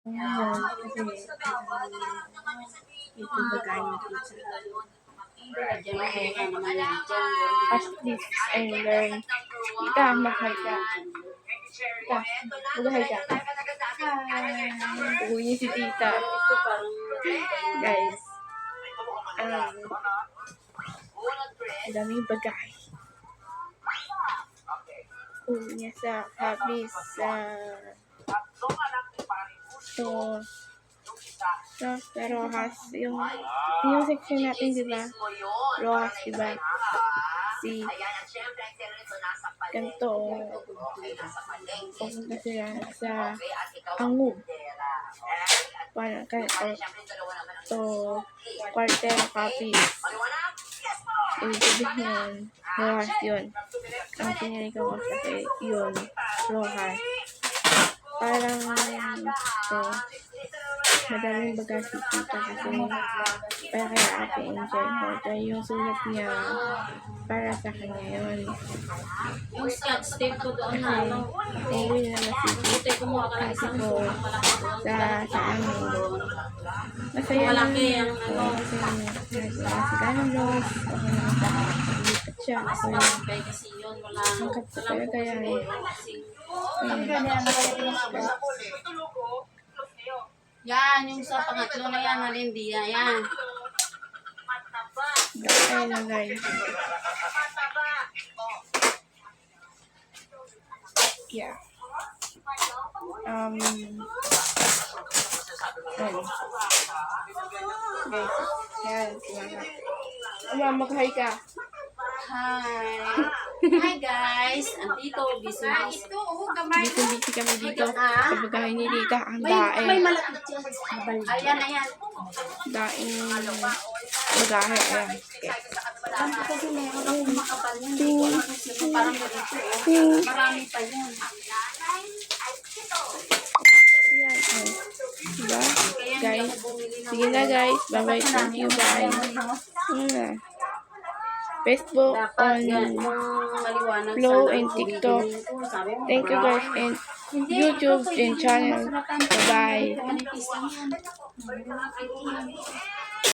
Ayan, kasi ito bagay na pizza. As this and learn. Ika, mahal ka. Ika, magahal ka. Hi. Uwi niya si tita. Guys. Ang daming bagay. Uwi niya sa habis sa sa Rojas. Yung section natin, diba? Rojas, diba? Si ganito, pupunta sila sa Angub. Para to Quartero Copies. Ibig sabihin yun, Rojas yun. Ang pinili ko kasi yun, Rojas. Parang to madaming bagay si tita kasi para kaya Ate Angel Horta yung sulat niya para sa kanya yun. Yung scotch tape ko doon na Uwi na masipit kasi ko sa amin. Masaya malaki lang ang ako kasi si Ganong Rose ako naman sa lipat siya ako yung kasi yun wala angkat ko talaga yan. Yan, yung sa pangatlo na yan, Halindia, yan. Ayun na guys. Yeah. Guys, yan, simangat. Mag-hi ka. Hi. Hi guys. Andito, busy. Busy kami dito. Sa bagay ni Tita, ang May daing. malapit yan. Ayan, ayan. Daing bagay. Ayan. Kasi meron akong makapal yan. Parang ganito. Marami pa yan. Ayan. Diba? Guys. Sige na guys. Bye-bye. Thank you guys. Facebook on Flow and TikTok. Thank you guys and YouTube and channel. Bye-bye.